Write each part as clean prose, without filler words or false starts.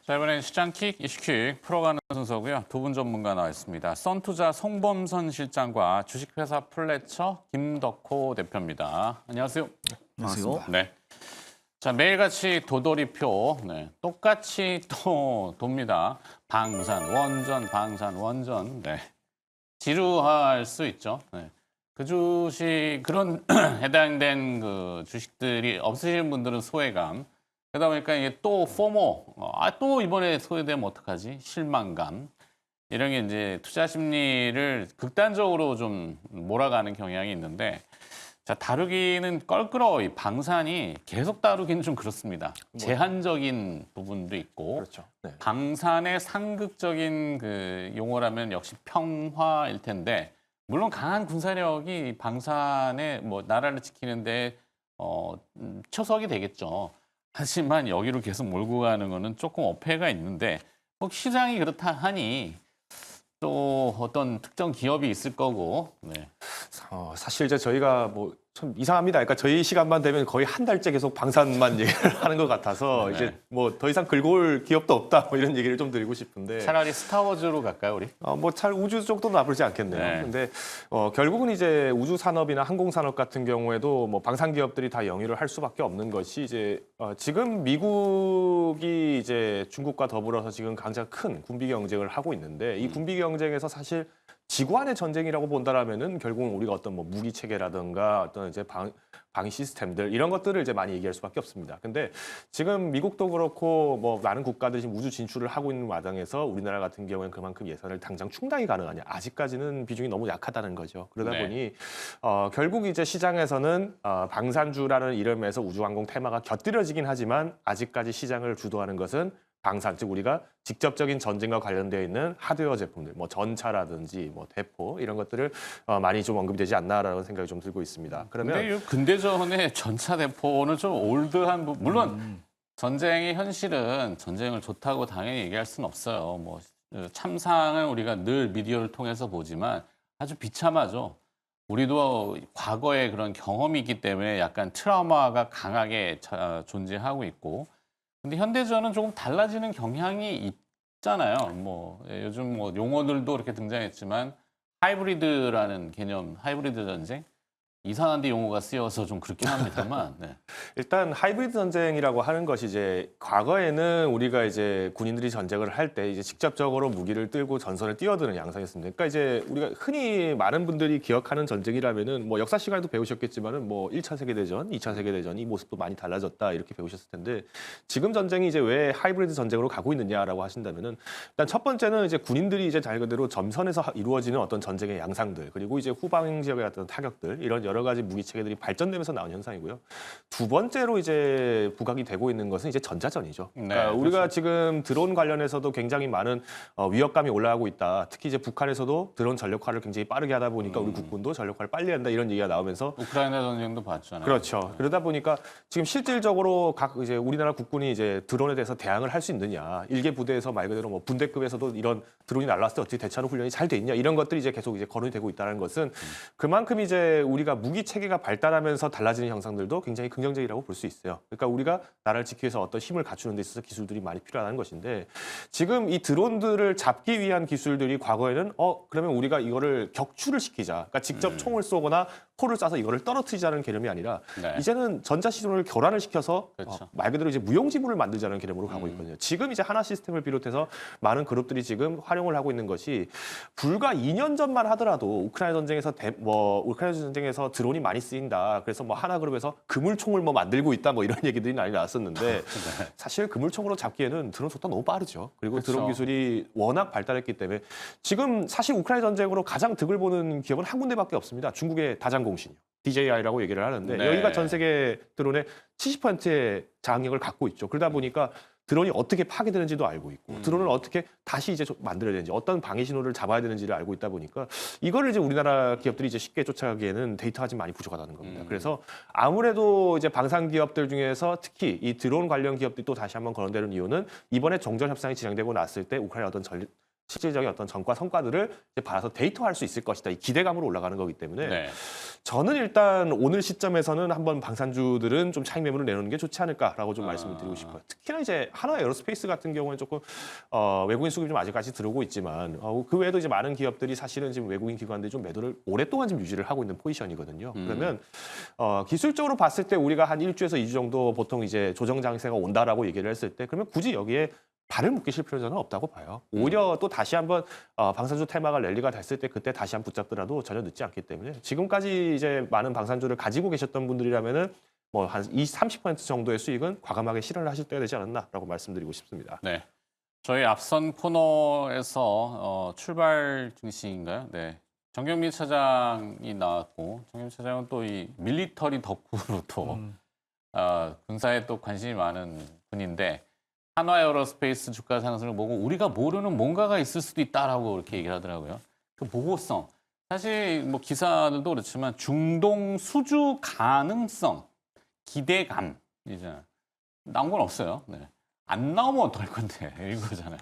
자, 이번엔 시장킥, 이슈킥 풀어가는 순서고요. 두 분 전문가 나와 있습니다. 썬투자 송범선 실장과 주식회사 플래처 김덕호 대표입니다. 안녕하세요. 안녕하세요. 네. 자, 매일같이 도돌이표, 네, 똑같이 또 돕니다. 방산, 원전. 네. 지루할 수 있죠. 네. 그 주식, 그런 해당된 그 주식들이 없으신 분들은 소외감. 그러다 보니까 이게 또 포모, 또 이번에 소외되면 어떡하지? 실망감. 이런 게 이제 투자 심리를 극단적으로 좀 몰아가는 경향이 있는데, 자, 다루기는 껄끄러워. 방산이 계속 다루기는 좀 그렇습니다. 제한적인 부분도 있고, 그렇죠. 네. 방산의 상극적인 그 용어라면 역시 평화일 텐데, 물론 강한 군사력이 방산의 뭐 나라를 지키는데 초석이 되겠죠. 하지만 여기로 계속 몰고 가는 거는 조금 어폐가 있는데, 뭐 시장이 그렇다 하니 또 어떤 특정 기업이 있을 거고. 네. 사실 이제 저희가 뭐 참 이상합니다. 그러니까 저희 시간만 되면 거의 한 달째 계속 방산만 얘기를 하는 것 같아서 네. 이제 뭐 더 이상 긁고 올 기업도 없다 뭐 이런 얘기를 좀 드리고 싶은데 차라리 스타워즈로 갈까요, 우리? 뭐 잘 우주 쪽도 나쁘지 않겠네요. 네. 근데 결국은 이제 우주 산업이나 항공 산업 같은 경우에도 뭐 방산 기업들이 다 영위를 할 수밖에 없는 것이 이제 지금 미국이 이제 중국과 더불어서 지금 가장 큰 군비 경쟁을 하고 있는데 이 군비 경쟁에서 사실 지구안의 전쟁이라고 본다라면은 결국은 우리가 어떤 뭐 무기 체계라든가 어떤 이제 방위 시스템들 이런 것들을 이제 많이 얘기할 수밖에 없습니다. 근데 지금 미국도 그렇고 뭐 많은 국가들이 지금 우주 진출을 하고 있는 마당에서 우리나라 같은 경우에는 그만큼 예산을 당장 충당이 가능하냐? 아직까지는 비중이 너무 약하다는 거죠. 그러다 네. 보니 결국 이제 시장에서는 방산주라는 이름에서 우주항공 테마가 곁들여지긴 하지만 아직까지 시장을 주도하는 것은 방산, 즉 우리가 직접적인 전쟁과 관련되어 있는 하드웨어 제품들, 뭐 전차라든지 뭐 대포 이런 것들을 많이 좀 언급이 되지 않나라는 생각이 좀 들고 있습니다. 그러면 근데 이 근대전의 전차 대포는 좀 올드한 부분. 물론 전쟁의 현실은 전쟁을 좋다고 당연히 얘기할 수는 없어요. 뭐 참상은 우리가 늘 미디어를 통해서 보지만 아주 비참하죠. 우리도 과거에 그런 경험이 있기 때문에 약간 트라우마가 강하게 존재하고 있고. 근데 현대전은 조금 달라지는 경향이 있잖아요. 뭐 요즘 뭐 용어들도 이렇게 등장했지만 하이브리드라는 개념, 하이브리드 전쟁. 이상한데 용어가 쓰여서 좀 그렇긴 합니다만. 네. 일단 하이브리드 전쟁이라고 하는 것이 이제 과거에는 우리가 이제 군인들이 전쟁을 할 때 이제 직접적으로 무기를 들고 전선에 뛰어드는 양상이었습니다. 그러니까 이제 우리가 흔히 많은 분들이 기억하는 전쟁이라면은 뭐 역사 시간에도 배우셨겠지만은 뭐 1차 세계대전, 2차 세계대전 이 모습도 많이 달라졌다 이렇게 배우셨을 텐데 지금 전쟁이 이제 왜 하이브리드 전쟁으로 가고 있느냐라고 하신다면은 일단 첫 번째는 이제 군인들이 이제 말 그대로 점선에서 이루어지는 어떤 전쟁의 양상들 그리고 이제 후방 지역의 어떤 타격들 이런 여러 가지 무기 체계들이 발전되면서 나온 현상이고요. 두 번째로 이제 부각이 되고 있는 것은 이제 전자전이죠. 그러니까 네, 우리가 그렇죠. 지금 드론 관련해서도 굉장히 많은 위협감이 올라가고 있다. 특히 이제 북한에서도 드론 전력화를 굉장히 빠르게 하다 보니까 우리 국군도 전력화를 빨리 한다 이런 얘기가 나오면서 우크라이나 전쟁도 봤잖아요. 그렇죠. 그러다 보니까 지금 실질적으로 각 이제 우리나라 국군이 이제 드론에 대해서 대항을 할 수 있느냐. 일개 부대에서 말 그대로 뭐 분대급에서도 이런 드론이 날라왔을 때 어떻게 대처하는 훈련이 잘 돼 있냐. 이런 것들이 이제 계속 이제 거론이 되고 있다는 것은 그만큼 이제 우리가 무기 체계가 발달하면서 달라지는 형상들도 굉장히 긍정적이라고 볼 수 있어요. 그러니까 우리가 나라를 지키기 위해서 어떤 힘을 갖추는 데 있어서 기술들이 많이 필요하다는 것인데 지금 이 드론들을 잡기 위한 기술들이 과거에는 그러면 우리가 이거를 격추를 시키자. 그러니까 직접 총을 쏘거나 포를 쏴서 이거를 떨어뜨리자는 개념이 아니라 네. 이제는 전자시전을 결합을 시켜서 그렇죠. 말 그대로 이제 무용지물을 만들자는 개념으로 가고 있거든요. 지금 이제 하나 시스템을 비롯해서 많은 그룹들이 지금 활용을 하고 있는 것이 불과 2년 전만 하더라도 우크라이나 전쟁에서 드론이 많이 쓰인다. 그래서 뭐 하나 그룹에서 그물총을 뭐 만들고 있다 뭐 이런 얘기들이 많이 나왔었는데 사실 그물총으로 잡기에는 드론 속도가 너무 빠르죠. 그리고 그렇죠. 드론 기술이 워낙 발달했기 때문에 지금 사실 우크라이나 전쟁으로 가장 득을 보는 기업은 한 군데밖에 없습니다. 중국의 다장공신이요. DJI라고 얘기를 하는데 네. 여기가 전 세계 드론의 70%의 장악력을 갖고 있죠. 그러다 보니까 드론이 어떻게 파괴되는지도 알고 있고 드론을 어떻게 다시 이제 만들어야 되는지 어떤 방해 신호를 잡아야 되는지를 알고 있다 보니까 이거를 이제 우리나라 기업들이 이제 쉽게 쫓아가기에는 데이터가 좀 많이 부족하다는 겁니다. 그래서 아무래도 이제 방산 기업들 중에서 특히 이 드론 관련 기업들이 또 다시 한번 거론되는 이유는 이번에 종전 협상이 진행되고 났을 때 우크라이나 어떤 실질적인 어떤 전과 성과들을 이제 받아서 데이터화할 수 있을 것이다. 이 기대감으로 올라가는 거기 때문에 네. 저는 일단 오늘 시점에서는 한번 방산주들은 좀 차익 매물을 내놓는 게 좋지 않을까라고 좀 말씀을 드리고 싶어요. 특히나 이제 하나 에어로스페이스 같은 경우는 조금 외국인 수급이 좀 아직까지 들어오고 있지만 그 외에도 이제 많은 기업들이 사실은 지금 외국인 기관들이 좀 매도를 오랫동안 지금 유지를 하고 있는 포지션이거든요. 그러면 기술적으로 봤을 때 우리가 한 1주에서 2주 정도 보통 이제 조정 장세가 온다라고 얘기를 했을 때 그러면 굳이 여기에 발을 묶이실 필요는 저는 없다고 봐요. 오히려 또 다시 한번 방산주 테마가 랠리가 됐을 때 그때 다시 한번 붙잡더라도 전혀 늦지 않기 때문에 지금까지 이제 많은 방산주를 가지고 계셨던 분들이라면은 뭐 한 20, 30% 정도의 수익은 과감하게 실현을 하실 때가 되지 않았나라고 말씀드리고 싶습니다. 네. 저희 앞선 코너에서 출발 증시인가요? 네. 정경민 차장이 나왔고 정경민 차장은 또 이 밀리터리 덕후로 또 군사에 또 관심이 많은 분인데 한화에어로스페이스 주가 상승을 보고 우리가 모르는 뭔가가 있을 수도 있다라고 이렇게 얘기를 하더라고요. 그 보고성. 사실 뭐 기사들도 그렇지만 중동 수주 가능성, 기대감 이제 나온 건 없어요. 네. 안 나오면 어떨 건데 이거잖아요.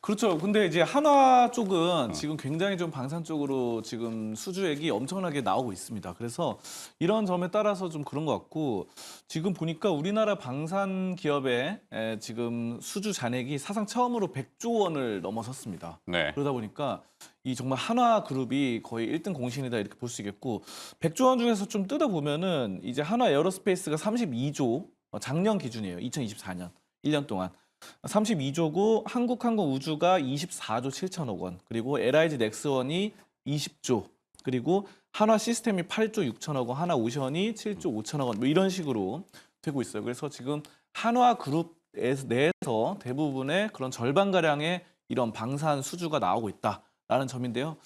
그렇죠. 근데 이제 한화 쪽은 지금 굉장히 좀 방산 쪽으로 지금 수주액이 엄청나게 나오고 있습니다. 그래서 이런 점에 따라서 좀 그런 것 같고 지금 보니까 우리나라 방산 기업의 지금 수주 잔액이 사상 처음으로 100조 원을 넘어섰습니다. 네. 그러다 보니까 이 정말 한화 그룹이 거의 1등 공신이다 이렇게 볼 수 있겠고 100조 원 중에서 좀 뜯어보면은 이제 한화 에어로스페이스가 32조 작년 기준이에요. 2024년 1년 동안. 32조고 한국항공우주가 24조 7천억 원, 그리고 LIG 넥스원이 20조, 그리고 한화 시스템이 8조 6천억 원, 한화 오션이 7조 5천억 원, 뭐 이런 식으로 되고 있어요. 그래서 지금 한화 그룹 내에서 대부분의 그런 절반 가량의 이런 방산 수주가 나오고 있다라는 점인데요.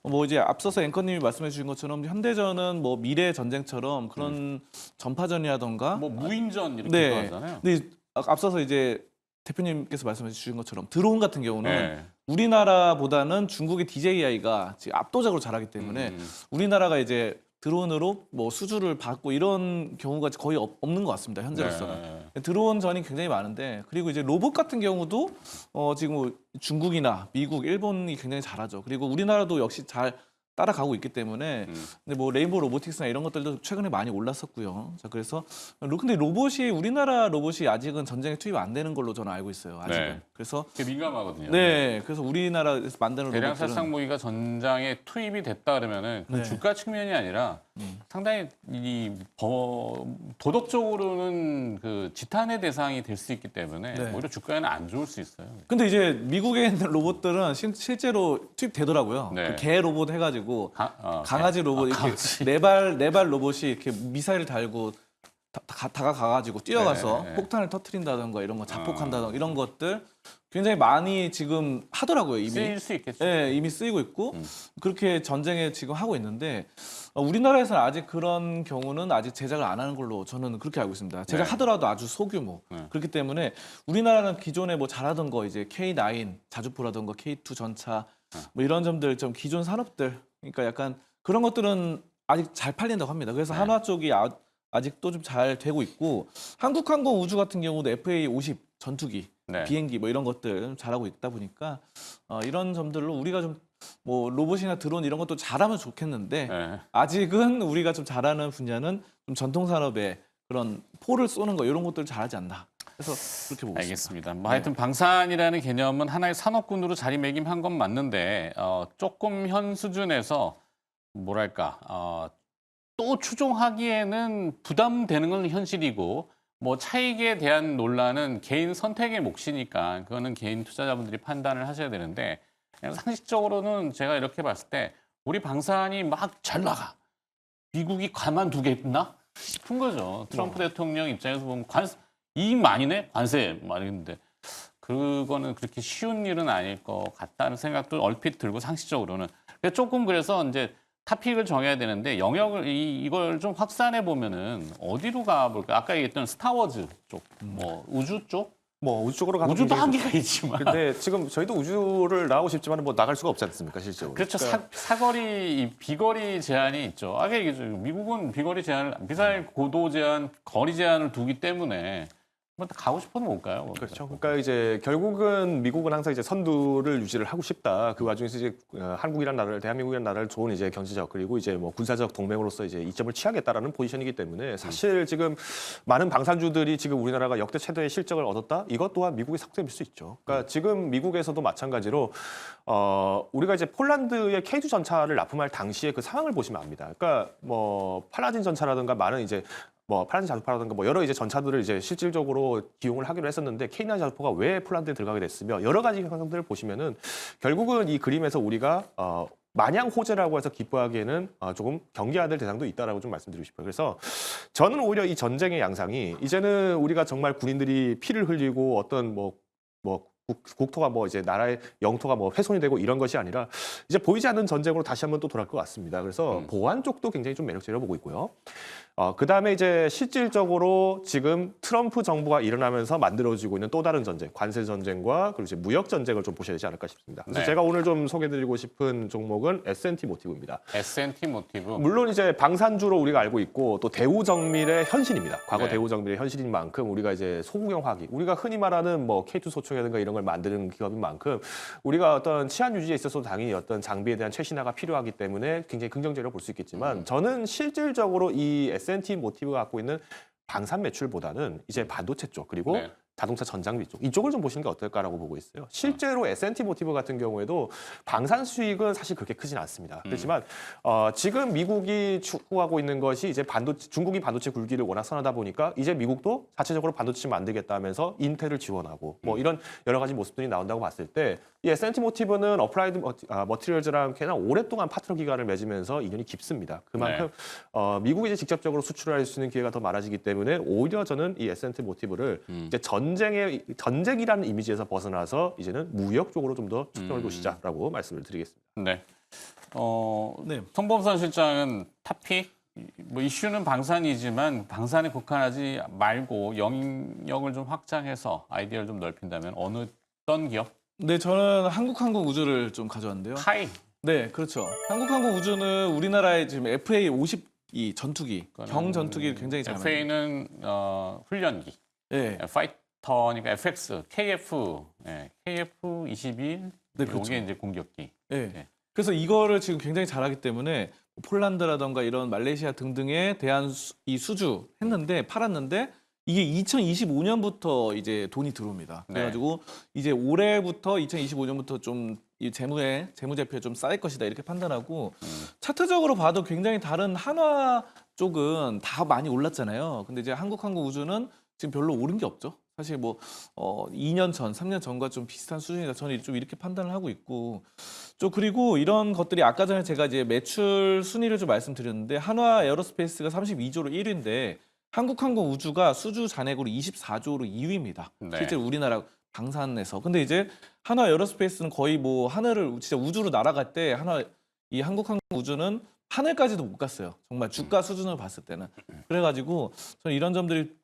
뭐 이제 앞서서 앵커님이 말씀해 주신 것처럼 현대전은 뭐 미래 전쟁처럼 그런 전파전이라던가 뭐 무인전 이렇게 네. 하잖아요. 근데 앞서서 이제 대표님께서 말씀해 주신 것처럼 드론 같은 경우는 네. 우리나라보다는 중국의 DJI가 지금 압도적으로 잘하기 때문에 우리나라가 이제 드론으로 뭐 수주를 받고 이런 경우가 거의 없는 것 같습니다. 현재로서는. 네. 드론전이 굉장히 많은데 그리고 이제 로봇 같은 경우도 지금 중국이나 미국, 일본이 굉장히 잘하죠. 그리고 우리나라도 역시 잘 따라가고 있기 때문에 근데 뭐 레인보우 로보틱스나 이런 것들도 최근에 많이 올랐었고요. 자 그래서 근데 로봇이 우리나라 로봇이 아직은 전쟁에 투입 안 되는 걸로 저는 알고 있어요. 아직은. 네. 그래서 되게 민감하거든요. 네, 그래서 우리나라에서 만드는 대량 로봇들은 살상 무기가 전장에 투입이 됐다 그러면은 그 네. 주가 측면이 아니라 상당히 이 도덕적으로는 그 지탄의 대상이 될 수 있기 때문에 네. 오히려 주가에는 안 좋을 수 있어요. 근데 이제 미국에 있는 로봇들은 실제로 투입되더라고요. 네. 그 개 로봇 해가지고 강아지 로봇 이렇게 강아지. 네발 로봇이 이렇게 미사일 달고 다가가가지고 뛰어가서 네. 폭탄을 터트린다던가 이런 거 자폭한다던가 이런 것들 굉장히 많이 지금 하더라고요 이미. 쓰일 수 있겠죠. 네, 이미 쓰이고 있고 그렇게 전쟁에 지금 하고 있는데 우리나라에서는 아직 그런 경우는 아직 제작을 안 하는 걸로 저는 그렇게 알고 있습니다. 제작하더라도 아주 소규모. 그렇기 때문에 우리나라는 기존에 뭐 잘하던 거 이제 K9 자주포라던가 K2 전차 뭐 이런 점들 좀 기존 산업들 그러니까 약간 그런 것들은 아직 잘 팔린다고 합니다. 그래서 한화 쪽이 아직도 좀 잘 되고 있고 한국항공우주 같은 경우도 FA50 전투기 네. 비행기 뭐 이런 것들 잘하고 있다 보니까 이런 점들로 우리가 좀 뭐 로봇이나 드론 이런 것도 잘하면 좋겠는데 네. 아직은 우리가 좀 잘하는 분야는 좀 전통 산업의 그런 포를 쏘는 거 이런 것들을 잘하지 않나. 그래서 그렇게 보고 있습니다. 알겠습니다. 뭐 하여튼 방산이라는 개념은 하나의 산업군으로 자리매김한 건 맞는데 조금 현 수준에서 뭐랄까 또 추종하기에는 부담되는 건 현실이고 뭐 차익에 대한 논란은 개인 선택의 몫이니까 그거는 개인 투자자분들이 판단을 하셔야 되는데 그냥 상식적으로는 제가 이렇게 봤을 때 우리 방산이 막 잘 나가 미국이 가만두겠나 싶은 거죠. 트럼프 대통령 입장에서 보면 이익 많이 내? 관세 말인데 그거는 그렇게 쉬운 일은 아닐 것 같다는 생각도 얼핏 들고 상식적으로는 조금 그래서 이제 타픽을 정해야 되는데 영역을 이걸 좀 확산해 보면은 어디로 가볼까? 아까 얘기했던 스타워즈 쪽, 뭐 우주 쪽, 뭐 우주 쪽으로 가는 우주도 굉장히 한계가 있지만. 근데 지금 저희도 우주를 나가고 싶지만 뭐 나갈 수가 없지 않습니까 실제로. 그렇죠. 그러니까 사거리, 비거리 제한이 있죠. 아까 얘기했죠. 미국은 비거리 제한을, 미사일 고도 제한, 거리 제한을 두기 때문에 뭐 가고 싶어도 못 가요. 뭐. 그렇죠. 그러니까 이제 결국은 미국은 항상 이제 선두를 유지를 하고 싶다. 그 와중에서 이제 한국이란 나라를 대한민국이란 나라를 좋은 이제 경제적 그리고 이제 뭐 군사적 동맹으로서 이제 이점을 취하겠다라는 포지션이기 때문에 사실 지금 많은 방산주들이 지금 우리나라가 역대 최대의 실적을 얻었다. 이것 또한 미국의 삭제일 수 있죠. 그러니까 지금 미국에서도 마찬가지로 우리가 이제 폴란드의 K2 전차를 납품할 당시에 그 상황을 보시면 압니다. 그러니까 뭐 팔라딘 전차라든가 많은 이제 뭐 파란색 자주포라든가 뭐 여러 이제 전차들을 이제 실질적으로 기용을 하기로 했었는데 K9 자주포가 왜 폴란드에 들어가게 됐으며 여러 가지 현상들을 보시면은 결국은 이 그림에서 우리가 마냥 호재라고 해서 기뻐하기에는 조금 경계해야 될 대상도 있다라고 좀 말씀드리고 싶어요. 그래서 저는 오히려 이 전쟁의 양상이 이제는 우리가 정말 군인들이 피를 흘리고 어떤 뭐 국토가 뭐 이제 나라의 영토가 뭐 훼손이 되고 이런 것이 아니라 이제 보이지 않는 전쟁으로 다시 한번 또 돌아갈 것 같습니다. 그래서 보안 쪽도 굉장히 좀 매력적이라고 보고 있고요. 그다음에 이제 실질적으로 지금 트럼프 정부가 일어나면서 만들어지고 있는 또 다른 전쟁, 관세 전쟁과 그리고 이제 무역 전쟁을 좀 보셔야 되지 않을까 싶습니다. 그래서 네. 제가 오늘 좀 소개드리고 싶은 종목은 S&T 모티브입니다. S&T 모티브. 물론 이제 방산주로 우리가 알고 있고 또 대우정밀의 현실입니다. 과거 네. 대우정밀의 현실인 만큼 우리가 이제 소국영 화기, 우리가 흔히 말하는 뭐 K2 소총이라든가 이런 걸 만드는 기업인 만큼 우리가 어떤 치안 유지에 있어서 당연히 어떤 장비에 대한 최신화가 필요하기 때문에 굉장히 긍정적으로 볼 수 있겠지만 저는 실질적으로 이 S&T 모티브가 갖고 있는 방산 매출보다는 이제 반도체 쪽 그리고 네. 자동차 전장비 쪽 이쪽을 좀 보시는 게 어떨까라고 보고 있어요. 실제로 S&T 모티브 같은 경우에도 방산 수익은 사실 그렇게 크진 않습니다. 그렇지만 지금 미국이 추구하고 있는 것이 이제 중국이 반도체 굴기를 워낙 선하다 보니까 이제 미국도 자체적으로 반도체 만들겠다 하면서 인텔을 지원하고 뭐 이런 여러 가지 모습들이 나온다고 봤을 때 이 S&T 모티브는 어플라이드 머티리얼즈랑 꽤나 오랫동안 파트너 기간을 맺으면서 인연이 깊습니다. 그만큼 미국이 이제 직접적으로 수출을 할 수 있는 기회가 더 많아지기 때문에 오히려 저는 이 S&T 모티브를 이제 전쟁이라는 이미지에서 벗어나서 이제는 무역 쪽으로 좀 더 초점을 두시자라고 말씀을 드리겠습니다. 네. 네. 송범선 실장은 탑픽 뭐 이슈는 방산이지만 방산에 국한하지 말고 영역을 좀 확장해서 아이디어를 좀 넓힌다면 어떤 기업? 네, 저는 한국우주를 좀 가져왔는데요. 카이. 네, 그렇죠. 한국우주는 우리나라의 지금 FA-52 전투기, 경전투기를 굉장히 잘 만듭니다. FA는 훈련기. 네, 파이터니까 FX, KF, KF-21. 네, 그렇죠. 이게 이제 공격기. 네. 네. 그래서 이거를 지금 굉장히 잘하기 때문에 폴란드라던가 이런 말레이시아 등등에 대한 이 수주 했는데 팔았는데 이게 2025년부터 이제 돈이 들어옵니다. 네. 그래가지고 이제 올해부터 2025년부터 좀 이 재무제표에 좀 쌓일 것이다 이렇게 판단하고 차트적으로 봐도 굉장히 다른 한화 쪽은 다 많이 올랐잖아요. 근데 이제 한국우주는 지금 별로 오른 게 없죠. 사실 뭐 2년 전, 3년 전과 좀 비슷한 수준이다. 저는 좀 이렇게 판단을 하고 있고, 좀 그리고 이런 것들이 아까 전에 제가 이제 매출 순위를 좀 말씀드렸는데 한화 에어로스페이스가 32조로 1위인데 한국우주가 수주 잔액으로 24조로 2위입니다. 네. 실제 우리나라 방산에서. 근데 이제 한화 에어로스페이스는 거의 뭐 하늘을 진짜 우주로 날아갈 때 이 한국우주는 하늘까지도 못 갔어요. 정말 주가 수준을 봤을 때는. 그래가지고 저는 이런 점들이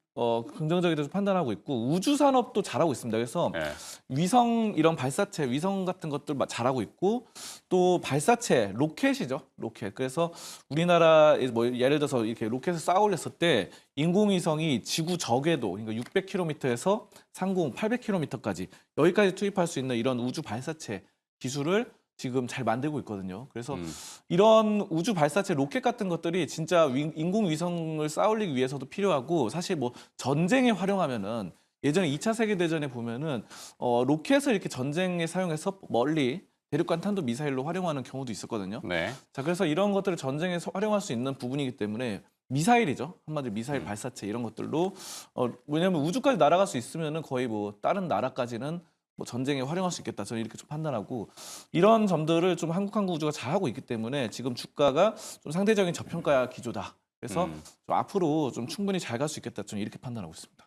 긍정적이라고 판단하고 있고 우주 산업도 잘하고 있습니다. 그래서 네. 위성 이런 발사체, 위성 같은 것들 잘하고 있고 또 발사체, 로켓이죠. 로켓. 그래서 우리나라에 뭐 예를 들어서 이렇게 로켓을 쌓아 올렸을 때 인공위성이 지구 적외도 그러니까 600km에서 상공 800km까지 여기까지 투입할 수 있는 이런 우주 발사체 기술을 지금 잘 만들고 있거든요. 그래서 이런 우주 발사체 로켓 같은 것들이 진짜 인공위성을 쌓아올리기 위해서도 필요하고 사실 뭐 전쟁에 활용하면은 예전에 2차 세계대전에 보면은 로켓을 이렇게 전쟁에 사용해서 멀리 대륙간 탄도 미사일로 활용하는 경우도 있었거든요. 네. 자, 그래서 이런 것들을 전쟁에서 활용할 수 있는 부분이기 때문에 미사일이죠. 한마디로 미사일 발사체 이런 것들로 왜냐하면 우주까지 날아갈 수 있으면은 거의 뭐 다른 나라까지는 뭐 전쟁에 활용할 수 있겠다. 저는 이렇게 좀 판단하고 이런 점들을 좀 한국우주가 잘하고 있기 때문에 지금 주가가 좀 상대적인 저평가 기조다. 그래서 좀 앞으로 좀 충분히 잘 갈 수 있겠다. 저는 이렇게 판단하고 있습니다.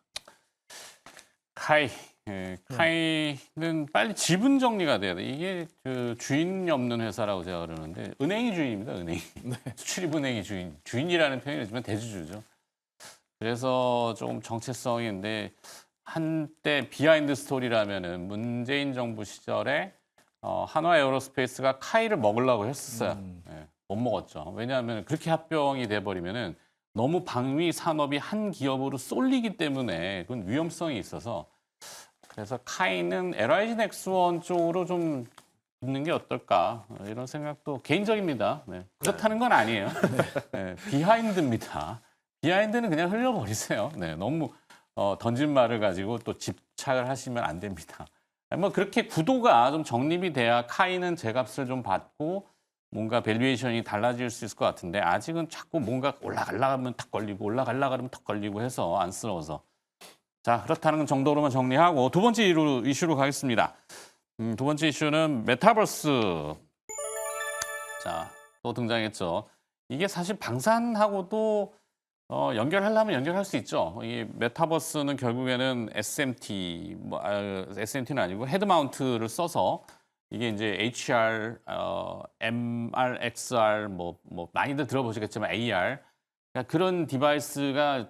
카이. 카이는 빨리 지분 정리가 돼야 돼. 이게 그 주인이 없는 회사라고 제가 그러는데 은행이 주인입니다. 은행이. 수출입은행이 주인. 주인이라는 표현이지만 대주주죠. 그래서 조금 정체성이 있는데 한때 비하인드 스토리라면은 문재인 정부 시절에 한화 에어로스페이스가 카이를 먹으려고 했었어요. 못 먹었죠. 왜냐하면 그렇게 합병이 돼버리면은 너무 방위 산업이 한 기업으로 쏠리기 때문에 그건 위험성이 있어서 그래서 카이는 LIG 넥스원 쪽으로 좀 붙는 게 어떨까 이런 생각도 개인적입니다. 네. 그렇다는 건 아니에요. 네, 비하인드입니다. 비하인드는 그냥 흘려버리세요. 네, 너무 던진 말을 가지고 또 집착을 하시면 안 됩니다. 뭐 그렇게 구도가 좀 정립이 돼야 카이는 제값을 좀 받고 뭔가 밸류에이션이 달라질 수 있을 것 같은데 아직은 자꾸 뭔가 올라가려고 하면 탁 걸리고 올라가려고 하면 탁 걸리고 해서 안쓰러워서. 자, 그렇다는 정도로만 정리하고 두 번째 이슈로 가겠습니다. 두 번째 이슈는 메타버스. 자, 또 등장했죠. 이게 사실 방산하고도 연결하려면 연결할 수 있죠. 이 메타버스는 결국에는 SMT, SMT는 아니고 헤드 마운트를 써서 이게 이제 HR, MR, XR 많이들 들어보시겠지만 AR 그러니까 그런 디바이스가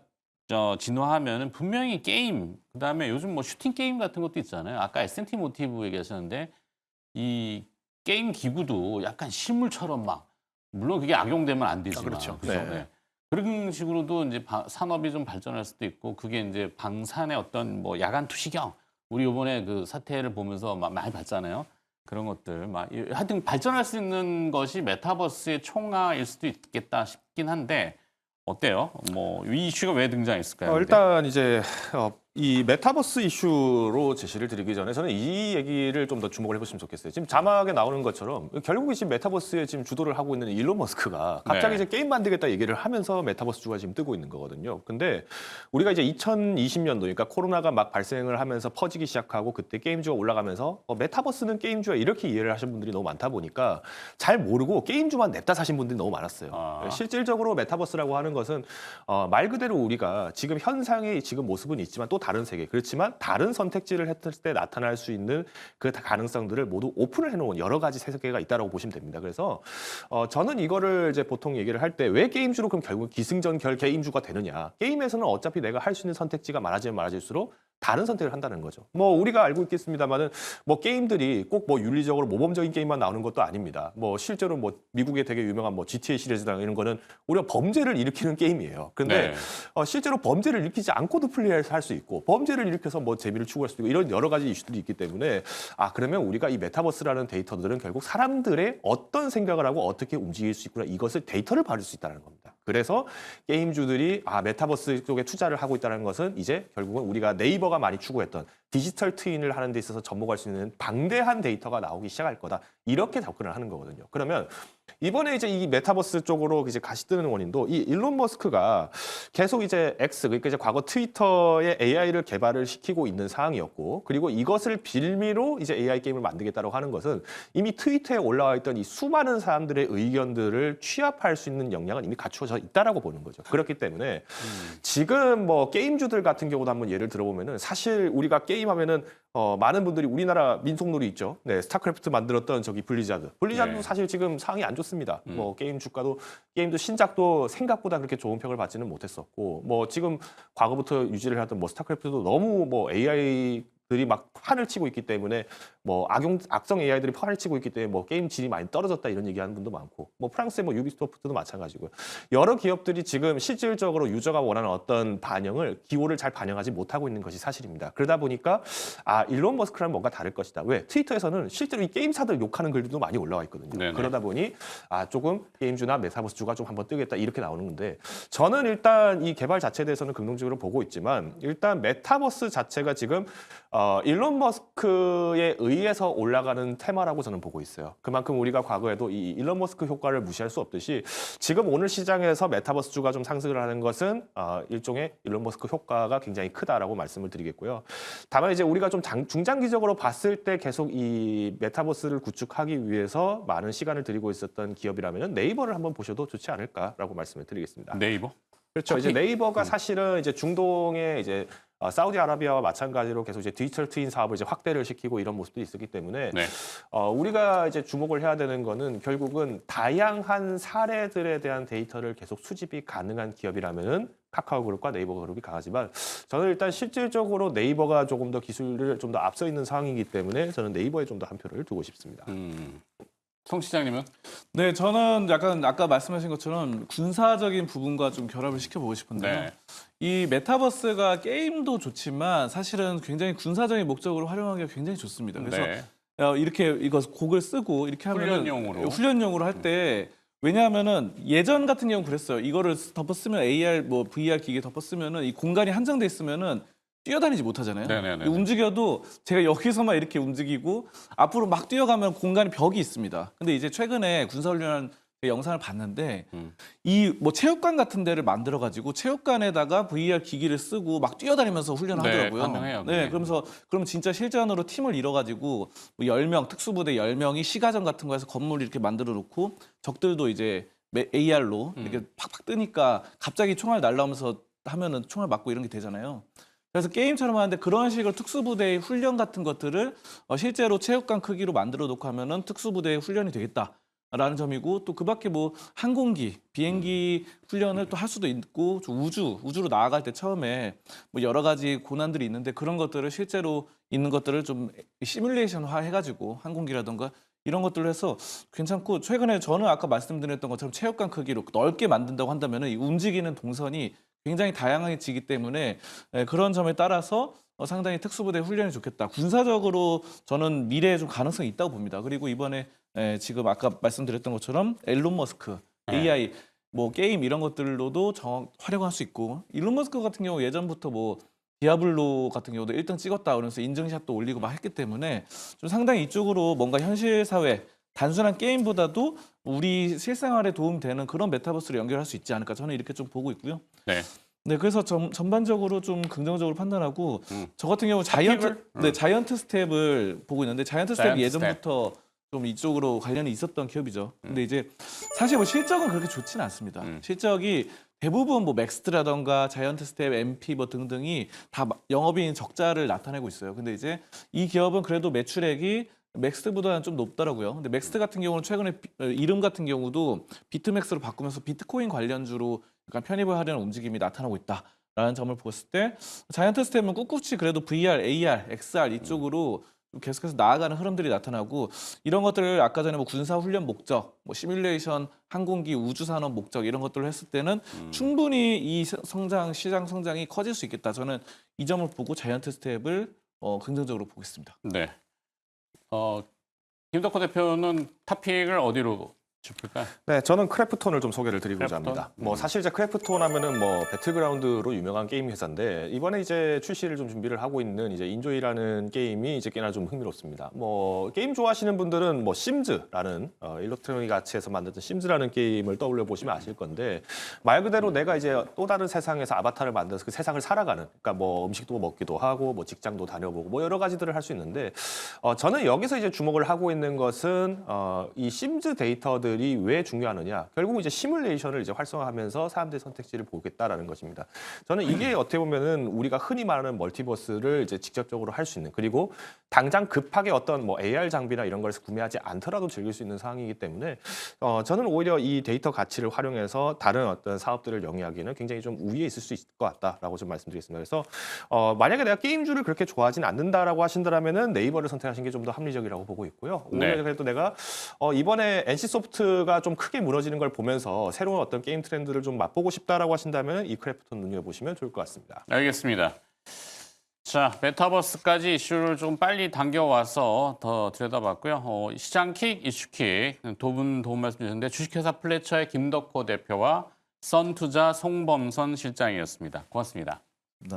진화하면은 분명히 게임 그다음에 요즘 뭐 슈팅 게임 같은 것도 있잖아요. 아까 SMT 모티브 얘기하셨는데 이 게임 기구도 약간 실물처럼 막 물론 그게 악용되면 안 되지만 그렇죠. 그죠? 네. 네. 그런 식으로도 이제 산업이 좀 발전할 수도 있고 그게 이제 방산의 어떤 뭐 야간 투시경 우리 이번에 그 사태를 보면서 많이 봤잖아요. 그런 것들 하여튼 발전할 수 있는 것이 메타버스의 총화일 수도 있겠다 싶긴 한데 어때요? 뭐 이 이슈가 왜 등장했을까요? 일단 이제 이 메타버스 이슈로 제시를 드리기 전에 저는 이 얘기를 좀 더 주목을 해보시면 좋겠어요. 지금 자막에 나오는 것처럼 결국 지금 메타버스에 지금 주도를 하고 있는 일론 머스크가 갑자기 네. 이제 게임 만들겠다 얘기를 하면서 메타버스 주가 지금 뜨고 있는 거거든요. 근데 우리가 이제 2020년도 그러니까 코로나가 막 발생을 하면서 퍼지기 시작하고 그때 게임주가 올라가면서 메타버스는 게임주야 이렇게 이해를 하신 분들이 너무 많다 보니까 잘 모르고 게임주만 냅다 사신 분들이 너무 많았어요. 실질적으로 메타버스라고 하는 것은 말 그대로 우리가 지금 현상의 지금 모습은 있지만 또 다른 세계 그렇지만 다른 선택지를 했을 때 나타날 수 있는 그 가능성들을 모두 오픈을 해놓은 여러 가지 세계가 있다라고 보시면 됩니다. 그래서 저는 이거를 이제 보통 얘기를 할 때 왜 게임주로 그럼 결국 기승전결 게임주가 되느냐? 게임에서는 어차피 내가 할 수 있는 선택지가 많아지면 많아질수록 다른 선택을 한다는 거죠. 뭐 우리가 알고 있겠습니다만은 뭐 게임들이 꼭 뭐 윤리적으로 모범적인 게임만 나오는 것도 아닙니다. 뭐 실제로 뭐 미국의 되게 유명한 뭐 GTA 시리즈나 이런 거는 우리가 범죄를 일으키는 게임이에요. 근데 네. 실제로 범죄를 일으키지 않고도 플레이해서 할 수 있고 범죄를 일으켜서 뭐 재미를 추구할 수 있고 이런 여러 가지 이슈들이 있기 때문에 그러면 우리가 이 메타버스라는 데이터들은 결국 사람들의 어떤 생각을 하고 어떻게 움직일 수 있구나 이것을 데이터를 받을 수 있다는 겁니다. 그래서 게임주들이 메타버스 쪽에 투자를 하고 있다는 것은 이제 결국은 우리가 네이버가 많이 추구했던 디지털 트윈을 하는 데 있어서 접목할 수 있는 방대한 데이터가 나오기 시작할 거다. 이렇게 접근을 하는 거거든요. 그러면 이번에 이제 이 메타버스 쪽으로 이제 가시 뜨는 원인도 이 일론 머스크가 계속 이제 그러니까 이제 과거 트위터에 AI를 개발을 시키고 있는 상황이었고 그리고 이것을 빌미로 이제 AI 게임을 만들겠다고 하는 것은 이미 트위터에 올라와 있던 이 수많은 사람들의 의견들을 취합할 수 있는 역량은 이미 갖추어져 있다라고 보는 거죠. 그렇기 때문에 지금 뭐 게임주들 같은 경우도 한번 예를 들어보면은 사실 우리가 게임하면은 많은 분들이 우리나라 민속놀이 있죠. 네, 스타크래프트 만들었던 저기 블리자드도 네. 사실 지금 상황이 안 좋습니다. 뭐 게임 주가도 게임도 신작도 생각보다 그렇게 좋은 평을 받지는 못했었고 뭐 지금 과거부터 유지를 하던 뭐 스타크래프트도 너무 뭐 AI들이 막 판을 치고 있기 때문에 뭐 악성 AI들이 판을 치고 있기 때문에 뭐 게임 질이 많이 떨어졌다 이런 얘기하는 분도 많고 뭐 프랑스의 뭐 유비소프트도 마찬가지고요. 여러 기업들이 지금 실질적으로 유저가 원하는 어떤 기호를 잘 반영하지 못하고 있는 것이 사실입니다. 그러다 보니까 일론 머스크랑 뭔가 다를 것이다. 왜? 트위터에서는 실제로 이 게임사들 욕하는 글들도 많이 올라와 있거든요. 네네. 그러다 보니 조금 게임주나 메타버스주가 좀 한번 뜨겠다 이렇게 나오는 건데 저는 일단 이 개발 자체에 대해서는 긍정적으로 보고 있지만 일단 메타버스 자체가 지금 일론 머스크에 의해서 올라가는 테마라고 저는 보고 있어요. 그만큼 우리가 과거에도 이 일론 머스크 효과를 무시할 수 없듯이 지금 오늘 시장에서 메타버스주가 좀 상승을 하는 것은 일종의 일론 머스크 효과가 굉장히 크다라고 말씀을 드리겠고요. 다만 이제 우리가 좀 중장기적으로 봤을 때 계속 이 메타버스를 구축하기 위해서 많은 시간을 들이고 있었던 기업이라면 네이버를 한번 보셔도 좋지 않을까라고 말씀을 드리겠습니다. 네이버? 그렇죠. 이제 네이버가 사실은 이제 중동에 이제 사우디아라비아와 마찬가지로 계속 이제 디지털 트윈 사업을 이제 확대를 시키고 이런 모습도 있었기 때문에 네. 우리가 이제 주목을 해야 되는 거는 결국은 다양한 사례들에 대한 데이터를 계속 수집이 가능한 기업이라면은 카카오그룹과 네이버그룹이 강하지만 저는 일단 실질적으로 네이버가 조금 더 기술을 좀 더 앞서 있는 상황이기 때문에 저는 네이버에 좀 더 한 표를 두고 싶습니다. 송 시장님은? 네, 저는 약간 아까 말씀하신 것처럼 군사적인 부분과 좀 결합을 시켜보고 싶은데요. 네. 이 메타버스가 게임도 좋지만 사실은 굉장히 군사적인 목적으로 활용하기가 굉장히 좋습니다. 그래서 네. 이렇게 이거 곡을 쓰고 이렇게 하면 훈련용으로. 할 때 왜냐하면은 예전 같은 경우 그랬어요. 이거를 덮어 쓰면 AR 뭐 VR 기계 덮어 쓰면은 이 공간이 한정돼 있으면은 뛰어다니지 못하잖아요. 네네네. 움직여도 제가 여기서만 이렇게 움직이고 앞으로 막 뛰어가면 공간에 벽이 있습니다. 근데 이제 최근에 군사훈련 영상을 봤는데 이 뭐 체육관 같은 데를 만들어 가지고 체육관에다가 VR 기기를 쓰고 막 뛰어다니면서 훈련을 네, 하더라고요. 가능해요. 네, 네. 그러면서 그럼 진짜 실전으로 팀을 이뤄 가지고 뭐 10명 특수부대 10명이 시가전 같은 거에서 건물 이렇게 만들어 놓고 적들도 이제 AR로 이렇게 팍팍 뜨니까 갑자기 총알 날라오면서 하면은 총알 맞고 이런 게 되잖아요. 그래서 게임처럼 하는데 그런 식으로 특수부대의 훈련 같은 것들을 실제로 체육관 크기로 만들어 놓고 하면은 특수부대의 훈련이 되겠다라는 점이고 또 그밖에 뭐 항공기, 비행기 훈련을 또 할 수도 있고 좀 우주로 나아갈 때 처음에 뭐 여러 가지 고난들이 있는데 그런 것들을 실제로 있는 것들을 좀 시뮬레이션화 해가지고 항공기라던가 이런 것들을 해서 괜찮고 최근에 저는 아까 말씀드렸던 것처럼 체육관 크기로 넓게 만든다고 한다면은 이 움직이는 동선이 굉장히 다양해지기 때문에 그런 점에 따라서 상당히 특수부대 훈련이 좋겠다. 군사적으로 저는 미래에 좀 가능성이 있다고 봅니다. 그리고 이번에 지금 아까 말씀드렸던 것처럼 일론 머스크, AI, 뭐 게임 이런 것들로도 활용할 수 있고 일론 머스크 같은 경우 예전부터 뭐 디아블로 같은 경우도 1등 찍었다 그러면서 인증샷도 올리고 막 했기 때문에 좀 상당히 이쪽으로 뭔가 현실 사회 단순한 게임보다도 우리 실생활에 도움되는 그런 메타버스를 연결할 수 있지 않을까 저는 이렇게 좀 보고 있고요. 네. 네, 그래서 전반적으로 좀 긍정적으로 판단하고 음. 저 같은 경우 자이언트 스텝을 보고 있는데 자이언트 스텝이 자이언트 예전부터 좀 이쪽으로 관련이 있었던 기업이죠. 근데 이제 사실 뭐 실적은 그렇게 좋지는 않습니다. 실적이 대부분 뭐 맥스트라던가 자이언트 스텝, MP 뭐 등등이 다 영업이익 적자를 나타내고 있어요. 근데 이제 이 기업은 그래도 매출액이 맥스트보다는 좀 높더라고요. 근데 맥스트 같은 경우는 최근에 이름 같은 경우도 비트맥스로 바꾸면서 비트코인 관련주로 약간 편입을 하려는 움직임이 나타나고 있다라는 점을 봤을 때 자이언트 스텝은 꿋꿋이 그래도 VR, AR, XR 이쪽으로 계속해서 나아가는 흐름들이 나타나고 이런 것들을 아까 전에 뭐 군사 훈련 목적, 뭐 시뮬레이션, 항공기, 우주 산업 목적 이런 것들을 했을 때는 충분히 이 시장 성장이 커질 수 있겠다. 저는 이 점을 보고 자이언트 스텝을 긍정적으로 보겠습니다. 네. 김덕호 대표는 탑픽을 어디로 짚을까요? 네, 저는 크래프톤을 좀 소개를 드리고자 크래프톤? 합니다. 뭐 사실 이제 크래프톤 하면은 뭐 배틀그라운드로 유명한 게임 회사인데 이번에 이제 출시를 좀 준비를 하고 있는 이제 인조이라는 게임이 이제 꽤나 좀 흥미롭습니다. 뭐 게임 좋아하시는 분들은 뭐 심즈라는 일렉트로닉 아츠에서 만든 심즈라는 게임을 떠올려 보시면 아실 건데 말 그대로 내가 이제 또 다른 세상에서 아바타를 만들어서 그 세상을 살아가는 그러니까 뭐 음식도 먹기도 하고 뭐 직장도 다녀보고 뭐 여러 가지들을 할 수 있는데 저는 여기서 이제 주목을 하고 있는 것은 이 심즈 데이터들이 왜 중요하느냐? 결국 이제 시뮬레이션을 이제 활성화하면서 사람들의 선택지를 보겠다라는 것입니다. 저는 이게 어떻게 보면은 우리가 흔히 말하는 멀티버스를 이제 직접적으로 할 수 있는 그리고 당장 급하게 어떤 뭐 AR 장비나 이런 걸 구매하지 않더라도 즐길 수 있는 상황이기 때문에 저는 오히려 이 데이터 가치를 활용해서 다른 어떤 사업들을 영위하기는 굉장히 좀 우위에 있을 수 있을 것 같다라고 좀 말씀드리겠습니다. 그래서 만약에 내가 게임주를 그렇게 좋아하진 않는다라고 하신다면은 네이버를 선택하신 게 좀 더 합리적이라고 보고 있고요. 오히려 네. 그래도 내가 이번에 NC소프트가 좀 크게 무너지는 걸 보면서 새로운 어떤 게임 트렌드를 좀 맛보고 싶다라고 하신다면 이 크래프톤 눈여보시면 좋을 것 같습니다. 알겠습니다. 자, 메타버스까지 이슈를 좀 빨리 당겨와서 더 들여다봤고요. 시장킥, 이슈킥 두 분 도움 말씀 주셨는데 주식회사 플래처의 김덕호 대표와 썬투자 송범선 실장이었습니다. 고맙습니다. 네.